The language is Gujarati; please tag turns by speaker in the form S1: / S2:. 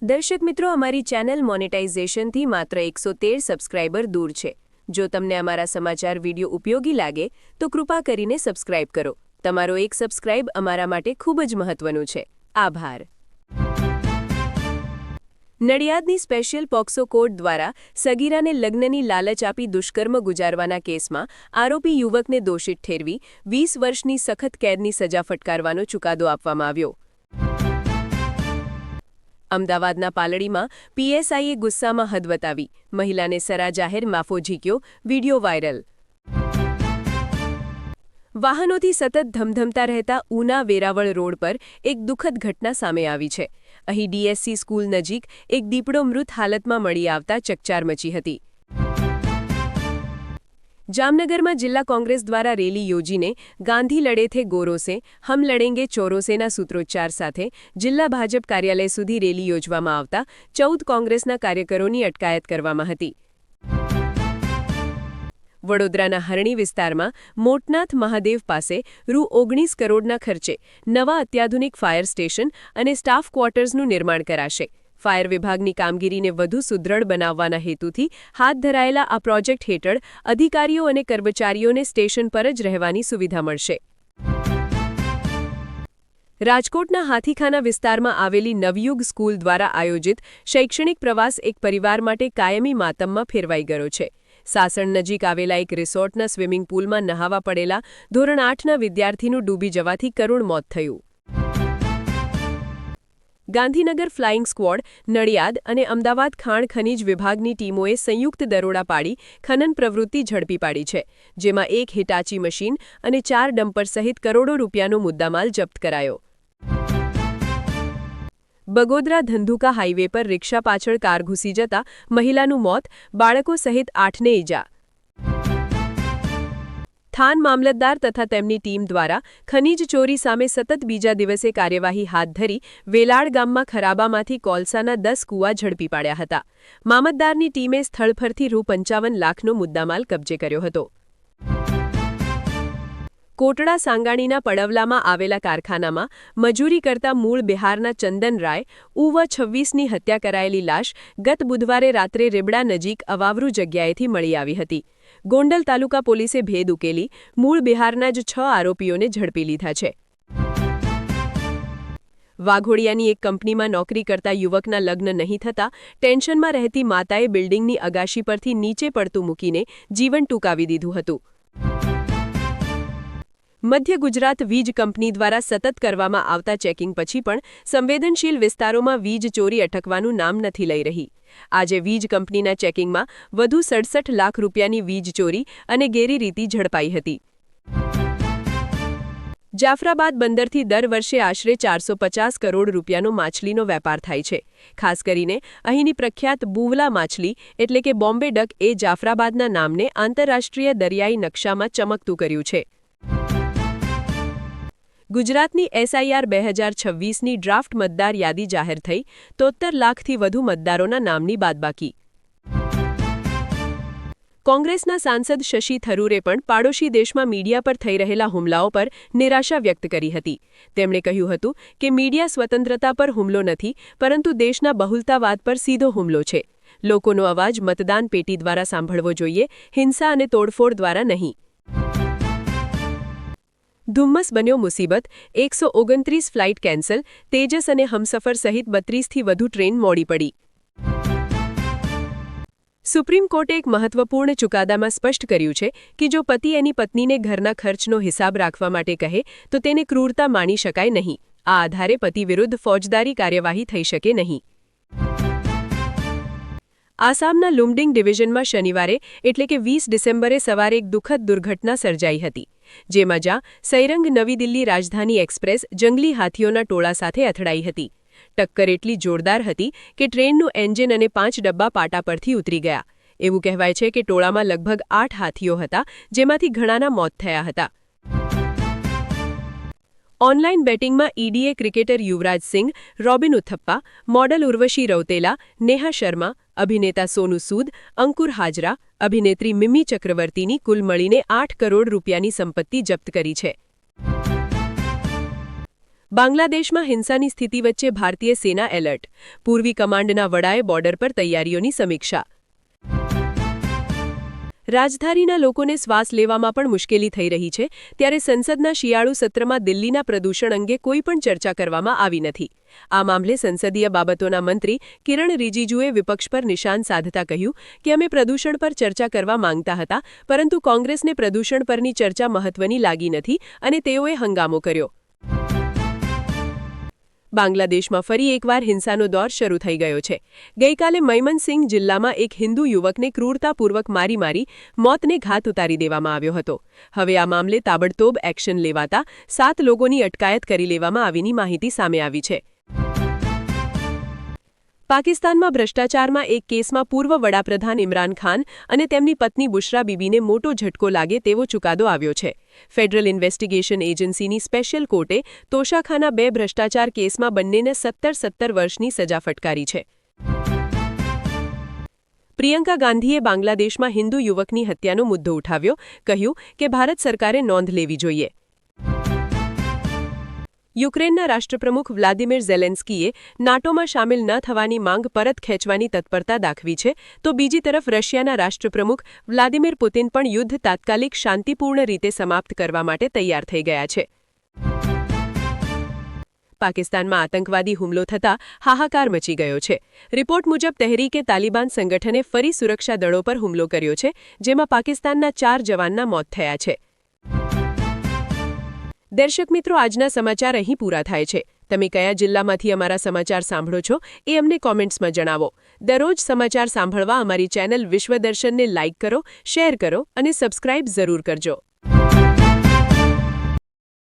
S1: દર્શક મિત્રો, અમારી ચેનલ મોનેટાઇઝેશનથી માત્ર 113 સબસ્ક્રાઇબર દૂર છે. જો તમને અમારા સમાચાર વિડિયો ઉપયોગી લાગે તો કૃપા કરીને સબસ્ક્રાઇબ કરો. તમારો એક સબસ્ક્રાઇબ અમારા માટે ખૂબ જ મહત્વનું છે. આભાર. નડિયાદની સ્પેશિયલ પોક્સો કોર્ટ દ્વારા સગીરાને લગ્નની લાલચ આપી દુષ્કર્મ ગુજારવાના કેસમાં આરોપી યુવકને દોષિત ઠેરવી 20 વર્ષની સખત કેદની સજા ફટકારવાનો ચુકાદો આપવામાં આવ્યો. અમદાવાદના પાલડીમાં પીએસઆઈએ ગુસ્સામાં હદ વટાવી મહિલાને સરા જાહેર માફો ઝીક્યો, વિડિયો વાયરલ. વાહનોથી સતત ધમધમતા રહેતા ઉના વેરાવળ રોડ પર એક દુઃખદ ઘટના સામે આવી છે. અહીં ડીએસસી સ્કૂલ નજીક એક દીપડો મૃત હાલતમાં મળી આવતા ચકચાર મચી હતી. જામનગરમાં જિલ્લા કોંગ્રેસ દ્વારા રેલી યોજીને ગાંધી લડે થે ગોરોસે, હમ લડેંગે ચોરોસેના સૂત્રોચ્ચાર સાથે જિલ્લા ભાજપ કાર્યાલય સુધી રેલી યોજવામાં આવતા 14 કોંગ્રેસના કાર્યકરોની અટકાયત કરવામાં હતી. વડોદરાના હરણી વિસ્તારમાં મોટનાથ મહાદેવ પાસે રૂ19 કરોડના ખર્ચે નવા અત્યાધુનિક ફાયર સ્ટેશન અને સ્ટાફ ક્વાર્ટર્સનું નિર્માણ કરાશે. ફાયર વિભાગની કામગીરીને વધુ સુદૃઢ બનાવવાના હેતુથી હાથ ધરાયેલા આ પ્રોજેક્ટ હેઠળ અધિકારીઓ અને કર્મચારીઓને સ્ટેશન પર જ રહેવાની સુવિધા મળશે. રાજકોટના હાથીખાના વિસ્તારમાં આવેલી નવયુગ સ્કૂલ દ્વારા આયોજિત શૈક્ષણિક પ્રવાસ એક પરિવાર માટે કાયમી માતમમાં ફેરવાઈ ગયો છે. સાસણ નજીક આવેલા એક રિસોર્ટના સ્વિમિંગ પૂલમાં નહાવા પડેલા ધોરણ 8ના વિદ્યાર્થીનું ડૂબી જવાથી કરુણ મોત થયું. ગાંધીનગર ફ્લાઇંગ સ્ક્વોડ, નડિયાદ અને અમદાવાદ ખાણ ખનીજ વિભાગની ટીમોએ સંયુક્ત દરોડા પાડી ખનન પ્રવૃત્તિ ઝડપી પાડી છે, જેમાં એક હિટાચી મશીન અને 4 ડમ્પર સહિત કરોડો રૂપિયાનો મુદ્દામાલ જપ્ત કરાયો. બગોદરા ધંધુકા હાઇવે પર રિક્ષા પાછળ કાર ઘૂસી જતા મહિલાનું મોત, બાળકો સહિત 8ને ઈજા. થાન મામલતદાર તથા તેમની ટીમ દ્વારા ખનીજ ચોરી સામે સતત બીજા દિવસે કાર્યવાહી હાથ ધરી વેલાડ ગામમાં ખરાબામાંથી કોલસાના 10 કૂવા ઝડપી પાડ્યા હતા. મામલતદારની ટીમે સ્થળ પરથી રૂ55 લાખનો મુદ્દામાલ કબજે કર્યો હતો. કોટડા સાંગાણીના પડવલામાં આવેલા કારખાનામાં મજૂરી કરતા મૂળ બિહારના ચંદન રાય ઉવ 26ની હત્યા કરાયેલી લાશ ગત બુધવારે રાત્રે રીબડા નજીક અવાવરૂ જગ્યાએથી મળી આવી હતી. ગોંડલ તાલુકા પોલીસે ભેદ ઉકેલી મૂળ બિહારના જ 6 આરોપીઓને ઝડપી લીધા છે. વાઘોડિયાની એક કંપનીમાં નોકરી કરતા યુવકના લગ્ન નહીં થતા ટેન્શનમાં રહેતી માતાએ બિલ્ડિંગની અગાશી પરથી નીચે પડતું મૂકીને જીવન ટૂંકાવી દીધું હતું. મધ્ય ગુજરાત વીજ કંપની દ્વારા સતત કરવામાં આવતા ચેકિંગ પછી પણ સંવેદનશીલ વિસ્તારોમાં વીજ ચોરી અટકવાનું નામ નથી લઈ રહી. આજે વીજ કંપનીના ચેકિંગમાં વધુ 67 લાખ રૂપિયાની વીજ ચોરી અને ગેરરીતિ ઝડપાઈ હતી. જાફરાબાદ બંદરથી દર વર્ષે આશરે 450 કરોડ રૂપિયાનો માછલીનો વેપાર થાય છે. ખાસ કરીને અહીંની પ્રખ્યાત બુવલા માછલી એટલે કે બોમ્બે ડક એ જાફરાબાદના નામને આંતરરાષ્ટ્રીય દરિયાઈ નકશામાં ચમકતું કર્યું છે. ગુજરાતની એસઆઈઆર 2026ની ડ્રાફ્ટ મતદાર યાદી જાહેર થઈ, 73 લાખથી વધુ મતદારોના નામની બાદબાકી. કોંગ્રેસના સાંસદ શશી થરૂરે પણ પાડોશી દેશમાં મીડિયા પર થઈ રહેલા હુમલાઓ પર નિરાશા વ્યક્ત કરી હતી. તેમણે કહ્યું હતું કે મીડિયા સ્વતંત્રતા પર હુમલો નથી, પરંતુ દેશના બહુલતાવાદ પર સીધો હુમલો છે. લોકોનો અવાજ મતદાન પેટી દ્વારા સાંભળવો જોઈએ, હિંસા અને તોડફોડ દ્વારા નહીં. ધુમ્મસ બન્યો મુસીબત, 129 ફ્લાઇટ કેન્સલ, તેજસ અને હમસફર સહિત 32થી વધુ ટ્રેન મોડી પડી. સુપ્રીમ કોર્ટે એક મહત્વપૂર્ણ ચુકાદામાં સ્પષ્ટ કર્યું છે કે જો પતિ એની પત્નીને ઘરના ખર્ચનો હિસાબ રાખવા માટે કહે તો તેને ક્રૂરતા માની શકાય નહીં. આ આધારે પતિ વિરુદ્ધ ફોજદારી કાર્યવાહી થઈ શકે નહીં. આસામના લુમડિંગ ડિવિઝનમાં શનિવારે એટલે કે 20 ડિસેમ્બરે સવારે એક દુઃખદ દુર્ઘટના સર્જાઈ હતી, જેમાં સૈરંગ નવી દિલ્હી રાજધાની એક્સપ્રેસ જંગલી હાથીઓના ટોળા સાથે અથડાઈ હતી. ટક્કર એટલી જોરદાર હતી કે ટ્રેનનું એન્જિન અને 5 ડબ્બા પાટા પરથી ઉતરી ગયા. એવું કહેવાય છે કે ટોળામાં લગભગ 8 હાથીઓ હતા, જેમાંથી ઘણાના મોત થયા હતા. ઓનલાઇન બેટિંગમાં ઈડીએ ક્રિકેટર યુવરાજ સિંઘ, રોબિન ઉથપ્પા, મોડલ ઉર્વશી રૌતેલા, નેહા શર્મા, અભિનેતા સોનુ સૂદ, અંકુર હાજરા, અભિનેત્રી મિમી ચક્રવર્તીની કુલ મળીને 8 કરોડ રૂપિયાની સંપત્તિ જપ્ત કરી છે. બાંગ્લાદેશમાં હિંસાની સ્થિતિ વચ્ચે ભારતીય સેના એલર્ટ. પૂર્વી કમાન્ડના વડાએ બોર્ડર પર તૈયારીઓની સમીક્ષા. રાજધાનીના લોકોને શ્વાસ લેવામાં પણ મુશ્કેલી થઈ રહી છે, ત્યારે સંસદના શિયાળુ સત્રમાં દિલ્હીના પ્રદૂષણ અંગે કોઈ પણ ચર્ચા કરવામાં આવી નથી. આ મામલે સંસદીય બાબતોના મંત્રી કિરણ રિજિજુએ વિપક્ષ પર નિશાન સાધતા કહ્યું કે અમે પ્રદૂષણ પર ચર્ચા કરવા માંગતા હતા, પરંતુ કોંગ્રેસને પ્રદૂષણ પરની ચર્ચા મહત્વની લાગી નથી અને તેઓએ હંગામો કર્યો. બાંગ્લાદેશમાં ફરી એકવાર હિંસાનો દોર શરૂ થઈ ગયો છે. ગઈકાલે મયમનસિંહ જિલ્લામાં એક હિન્દુ યુવકને ક્રૂરતાપૂર્વક મારી મોતને ઘાત ઉતારી દેવામાં આવ્યો હતો. હવે આ મામલે તાબડતોબ એક્શન લેવાતા 7 લોકોની અટકાયત કરી લેવામાં આવીની માહિતી સામે આવી છે. પાકિસ્તાનમાં ભ્રષ્ટાચારમાં એક કેસમાં પૂર્વ વડાપ્રધાન ઇમરાન ખાન અને તેમની પત્ની બુશરા બીબીને મોટો ઝટકો લાગે તેવો ચુકાદો આવ્યો છે. ફેડરલ ઇન્વેસ્ટિગેશન એજન્સીની સ્પેશિયલ કોર્ટે તોશાખાના 2 ભ્રષ્ટાચાર કેસમાં બંનેને 17 વર્ષની સજા ફટકારી છે. પ્રિયંકા ગાંધીએ બાંગ્લાદેશમાં હિન્દુ યુવકની હત્યાનો મુદ્દો ઉઠાવ્યો, કહ્યું કે ભારત સરકારે નોંધ લેવી જોઈએ. યુક્રેનના રાષ્ટ્રપ્રમુખ વ્લાદિમીર ઝેલેન્સ્કીએ નાટોમાં સામેલ ન થવાની માંગ પરત ખેંચવાની તત્પરતા દાખવી છે, તો બીજી તરફ રશિયાના રાષ્ટ્રપ્રમુખ વ્લાદિમીર પુતિન પણ યુદ્ધ તાત્કાલિક શાંતિપૂર્ણ રીતે સમાપ્ત કરવા માટે તૈયાર થઈ ગયા છે. પાકિસ્તાનમાં આતંકવાદી હુમલો થતાં હાહાકાર મચી ગયો છે. રિપોર્ટ મુજબ તહેરીકે તાલિબાન સંગઠને ફરી સુરક્ષા દળો પર હુમલો કર્યો છે, જેમાં પાકિસ્તાનના 4 જવાનના મોત થયા છે. દર્શક મિત્રો, આજના સમાચાર અહીં પૂરા થાય છે. તમે કયા જિલ્લામાંથી અમારા સમાચાર સાંભળો છો એ અમને કોમેન્ટ્સમાં જણાવો. દરરોજ સમાચાર સાંભળવા અમારી ચેનલ વિશ્વદર્શનને લાઇક કરો, શેર કરો અને સબસ્ક્રાઇબ જરૂર કરજો.